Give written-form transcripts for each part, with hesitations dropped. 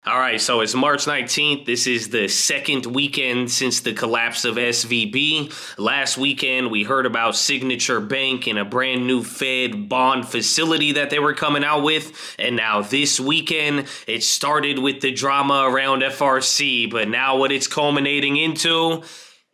All right, so it's March 19th. This is the second weekend since the collapse of SVB. Last weekend, we heard about Signature Bank and a brand new Fed bond facility that they were coming out with. And now this weekend, it started with the drama around FRC, but now what it's culminating into,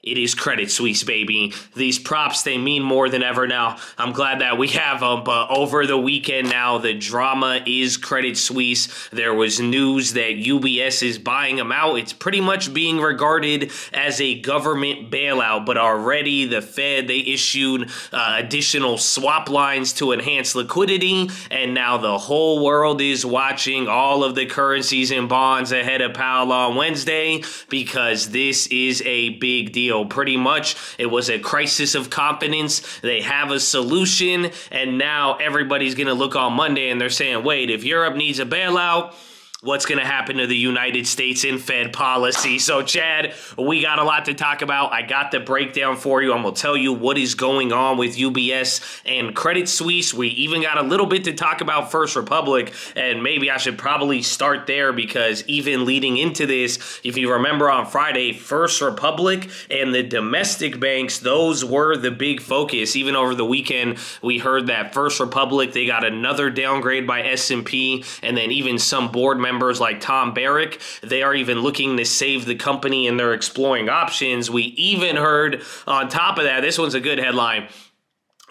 it is Credit Suisse, baby. These props, they mean more than ever now. I'm glad that we have them, but over the weekend now, the drama is Credit Suisse. There was news that UBS is buying them out. It's pretty much being regarded as a government bailout, but already the Fed, they issued additional swap lines to enhance liquidity, and now the whole world is watching all of the currencies and bonds ahead of Powell on Wednesday because this is a big deal. Pretty much, it was a crisis of confidence. They have a solution, and now everybody's going to look on Monday and they're saying, wait, if Europe needs a bailout, what's going to happen to the United States in Fed policy? So, Chad, we got a lot to talk about. I got the breakdown for you. I'm going to tell you what is going on with UBS and Credit Suisse. We even got a little bit to talk about First Republic, and maybe I should probably start there because even leading into this, if you remember on Friday, First Republic and the domestic banks, those were the big focus. Even over the weekend, we heard that First Republic, they got another downgrade by S&P, and then even some board members like Tom Barrick, they are even looking to save the company and they're exploring options. We even heard on top of that, this one's a good headline,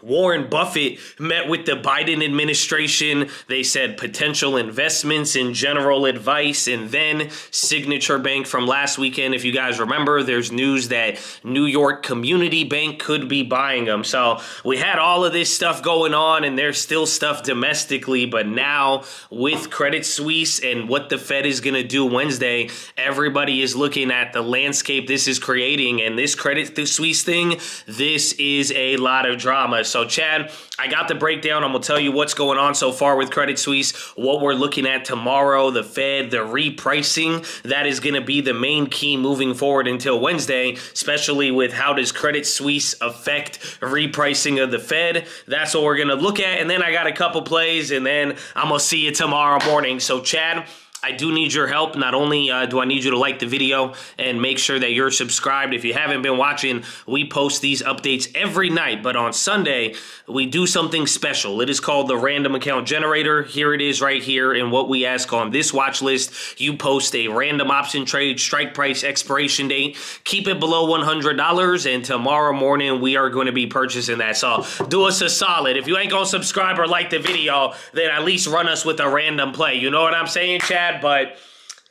Warren Buffett met with the Biden administration. They said potential investments and general advice. And then Signature Bank from last weekend, if you guys remember, there's news that New York Community Bank could be buying them. So we had all of this stuff going on, and there's still stuff domestically. But now with Credit Suisse and what the Fed is going to do Wednesday, everybody is looking at the landscape this is creating. And this Credit Suisse thing, this is a lot of drama. So, Chad, I got the breakdown. I'm going to tell you what's going on so far with Credit Suisse, what we're looking at tomorrow, the Fed, the repricing. That is going to be the main key moving forward until Wednesday, especially with how does Credit Suisse affect repricing of the Fed. That's what we're going to look at. And then I got a couple plays, and then I'm going to see you tomorrow morning. So, Chad, I do need your help. Not only do I need you to like the video and make sure that you're subscribed. If you haven't been watching, we post these updates every night. But on Sunday, we do something special. It is called the Random Account Generator. Here it is right here. And what we ask on this watch list, you post a random option trade, strike price, expiration date. Keep it below $100. And tomorrow morning, we are going to be purchasing that. So do us a solid. If you ain't going to subscribe or like the video, then at least run us with a random play. You know what I'm saying, Chad? But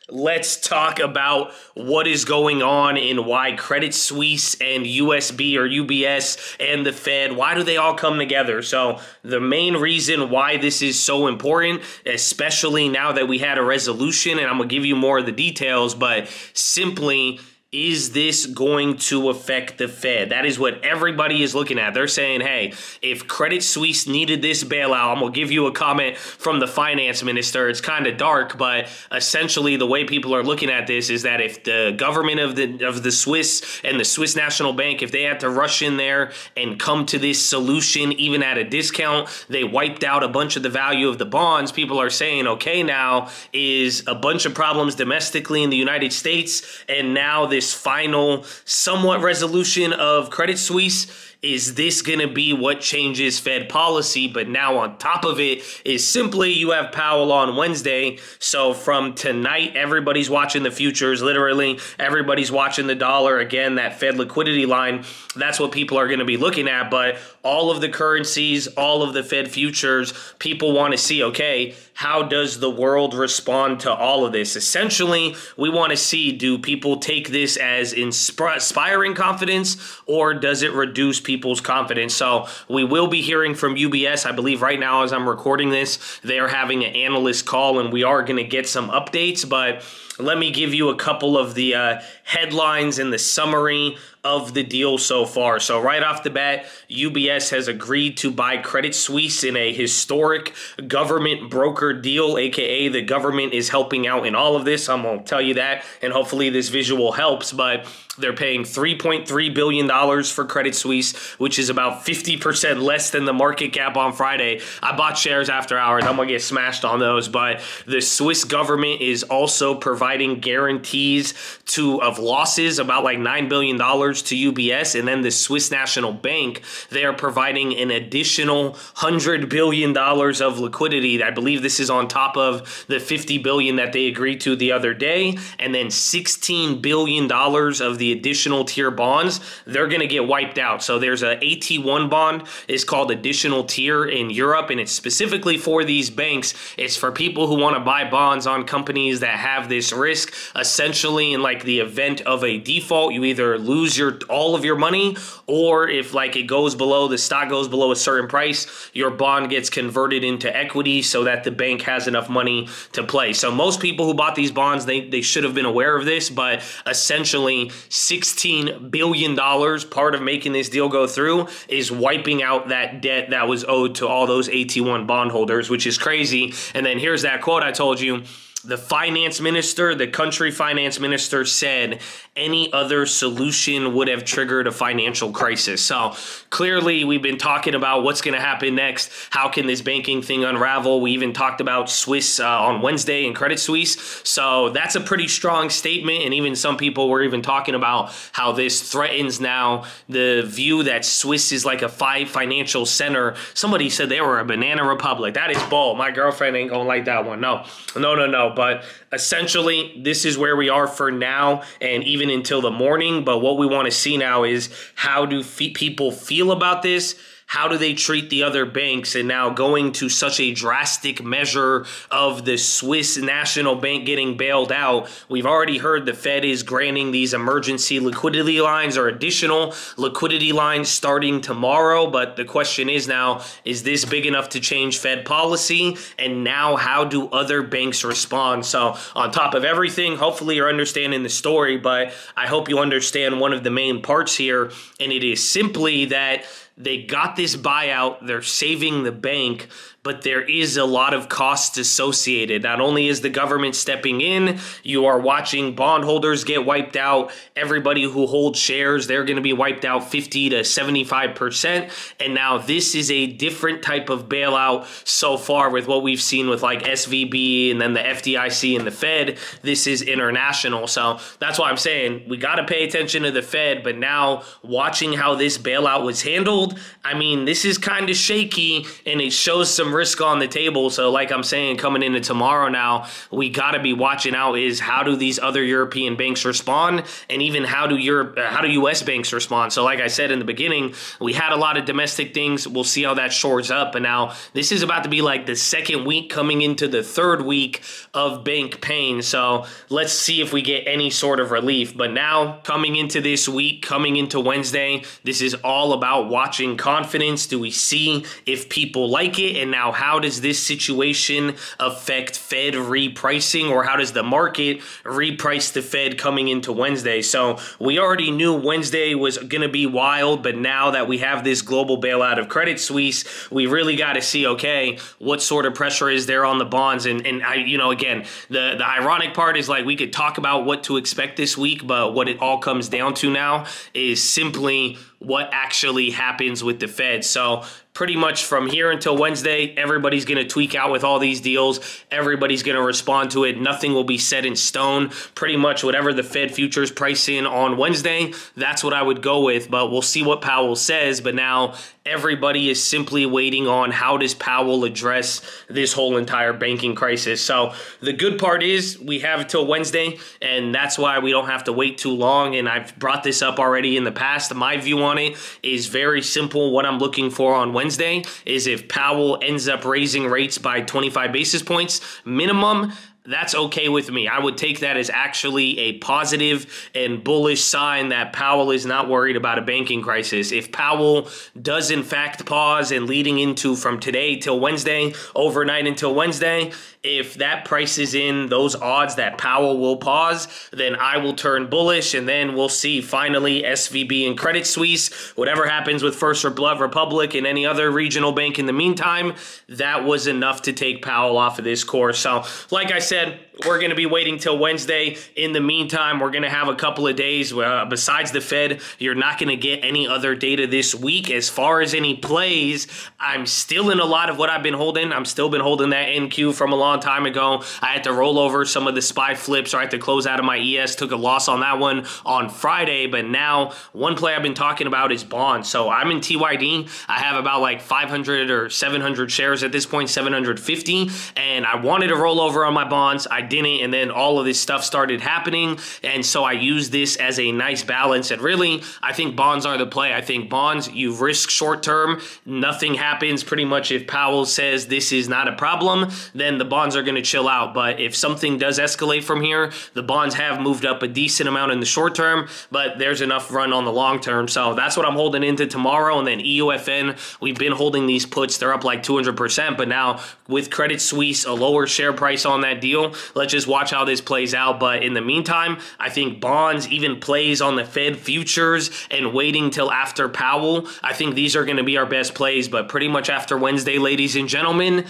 let's talk about what is going on and why Credit Suisse and USB or UBS and the Fed, why do they all come together? So the main reason why this is so important, especially now that we had a resolution, and I'm going to give you more of the details, but simply, is this going to affect the Fed? That is what everybody is looking at. They're saying, hey, if Credit Suisse needed this bailout, I'm going to give you a comment from the finance minister. It's kind of dark, but essentially the way people are looking at this is that if the government of the Swiss and the Swiss National Bank, if they had to rush in there and come to this solution, even at a discount, they wiped out a bunch of the value of the bonds. People are saying, okay, now is a bunch of problems domestically in the United States, and now this final somewhat resolution of Credit Suisse, is this going to be what changes Fed policy? But now on top of it is simply you have Powell on Wednesday. So from tonight, everybody's watching the futures. Literally, everybody's watching the dollar. Again, that Fed liquidity line, that's what people are going to be looking at. But all of the currencies, all of the Fed futures, people want to see, okay, how does the world respond to all of this? Essentially, we want to see, do people take this as inspiring confidence, or does it reduce people's confidence? So we will be hearing from UBS. I believe right now as I'm recording this, they are having an analyst call, and we are going to get some updates. But let me give you a couple of the headlines and the summary of the deal so far. So right off the bat, UBS has agreed to buy Credit Suisse in a historic government broker deal, aka the government is helping out in all of this. I'm going to tell you that, and hopefully this visual helps, but they're paying $3.3 billion for Credit Suisse, which is about 50% less than the market cap on Friday. I bought shares after hours. I'm going to get smashed on those, but the Swiss government is also providing guarantees of losses, about like $9 billion to UBS, and then the Swiss National Bank, they are providing an additional $100 billion of liquidity. I believe this is on top of the $50 billion that they agreed to the other day, and then $16 billion of the additional tier bonds, they're going to get wiped out. So there's a AT1 bond, it's called additional tier in Europe, and it's specifically for these banks. It's for people who want to buy bonds on companies that have this risk. Essentially, in like the event of a default, you either lose all of your money, or if like it goes below, the stock goes below a certain price, your bond gets converted into equity so that the bank has enough money to play. So most people who bought these bonds, they should have been aware of this, but essentially $16 billion, part of making this deal go through, is wiping out that debt that was owed to all those AT1 bondholders, which is crazy. And then here's that quote I told you. The finance minister, the country finance minister, said any other solution would have triggered a financial crisis. So clearly we've been talking about what's going to happen next. How can this banking thing unravel? We even talked about Swiss on Wednesday and Credit Suisse. So that's a pretty strong statement. And even some people were even talking about how this threatens now the view that Swiss is like a financial center. Somebody said they were a banana republic. That is bold. My girlfriend ain't going to like that one. No. But essentially, this is where we are for now and even until the morning. But what we want to see now is how do people feel about this? How do they treat the other banks? And now going to such a drastic measure of the Swiss National Bank getting bailed out, we've already heard the Fed is granting these emergency liquidity lines or additional liquidity lines starting tomorrow. But the question is now, is this big enough to change Fed policy? And now how do other banks respond? So on top of everything, hopefully you're understanding the story, but I hope you understand one of the main parts here. And it is simply that they got this buyout, they're saving the bank, but there is a lot of costs associated. Not only is the government stepping in, you are watching bondholders get wiped out. Everybody who holds shares, they're going to be wiped out 50 to 75%. And now this is a different type of bailout so far with what we've seen with like SVB and then the FDIC and the Fed. This is international. So that's why I'm saying we got to pay attention to the Fed. But now watching how this bailout was handled, I mean, this is kind of shaky and it shows some risk on the table. So like I'm saying, coming into tomorrow now, we got to be watching out is how do these other European banks respond, and even how do US banks respond? So like I said in the beginning, we had a lot of domestic things. We'll see how that shores up. And now this is about to be like the second week coming into the third week of bank pain. So let's see if we get any sort of relief. But now coming into this week, coming into Wednesday, this is all about watching confidence. Do we see if people like it? And now how does this situation affect Fed repricing, or how does the market reprice the Fed coming into Wednesday? So we already knew Wednesday was going to be wild, but now that we have this global bailout of Credit Suisse, we really got to see, okay, what sort of pressure is there on the bonds? And I, you know, again, the ironic part is like we could talk about what to expect this week, but what it all comes down to now is simply what actually happens with the Fed. So pretty much from here until Wednesday, everybody's going to tweak out with all these deals. Everybody's going to respond to it. Nothing will be set in stone. Pretty much whatever the Fed futures price in on Wednesday, that's what I would go with. But we'll see what Powell says. But now everybody is simply waiting on how does Powell address this whole entire banking crisis. So the good part is we have until Wednesday, and that's why we don't have to wait too long. And I've brought this up already in the past. My view on it is very simple. What I'm looking for on Wednesday is if Powell ends up raising rates by 25 basis points minimum, that's okay with me. I would take that as actually a positive and bullish sign that Powell is not worried about a banking crisis. If Powell does in fact pause and leading into from today till Wednesday, overnight until Wednesday, if that prices in those odds that Powell will pause, then I will turn bullish, and then we'll see finally SVB and Credit Suisse. Whatever happens with First Republic and any other regional bank in the meantime, that was enough to take Powell off of this course. So like I said, we're going to be waiting till Wednesday. In the meantime, we're going to have a couple of days. Besides the Fed, you're not going to get any other data this week. As far as any plays, I'm still in a lot of what I've been holding. I'm still been holding that NQ from a long time ago. I had to roll over some of the SPY flips, or I had to close out of my ES. Took a loss on that one on Friday, but now one play I've been talking about is bonds. So I'm in TYD. I have about like 500 or 700 shares at this point, 750, and I wanted to roll over on my bonds. I didn't, and then all of this stuff started happening, and so I used this as a nice balance. And really, I think bonds are the play. I think bonds, you risk short term, nothing happens. Pretty much if Powell says this is not a problem, then the bonds are going to chill out. But if something does escalate from here, the bonds have moved up a decent amount in the short term, but there's enough run on the long term. So that's what I'm holding into tomorrow. And then EUFN, we've been holding these puts. They're up like 200%, but now with Credit Suisse, a lower share price on that deal, let's just watch how this plays out. But in the meantime, I think bonds, even plays on the Fed futures and waiting till after Powell, I think these are going to be our best plays. But pretty much after Wednesday, ladies and gentlemen,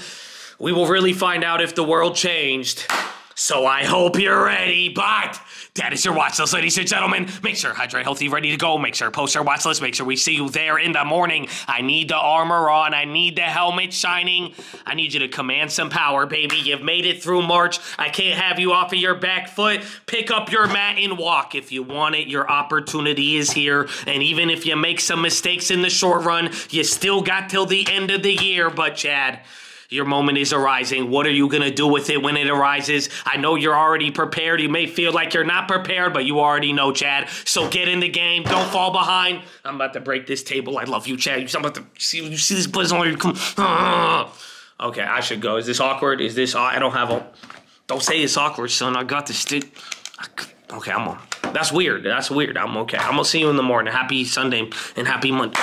we will really find out if the world changed. So I hope you're ready, but that is your watch list, ladies and gentlemen. Make sure hydrate, healthy, ready to go. Make sure post your watch list. Make sure we see you there in the morning. I need the armor on. I need the helmet shining. I need you to command some power, baby. You've made it through March. I can't have you off of your back foot. Pick up your mat and walk. If you want it, your opportunity is here. And even if you make some mistakes in the short run, you still got till the end of the year. But Chad, your moment is arising. What are you going to do with it when it arises? I know you're already prepared. You may feel like you're not prepared, but you already know, Chad. So get in the game. Don't fall behind. I'm about to break this table. I love you, Chad. I'm about to see, you see this buzz on you. Come. Okay, I should go. Is this awkward? Is this... I don't have a... Don't say it's awkward, son. I got this. Okay, I'm on. That's weird. That's weird. I'm okay. I'm going to see you in the morning. Happy Sunday and happy Monday.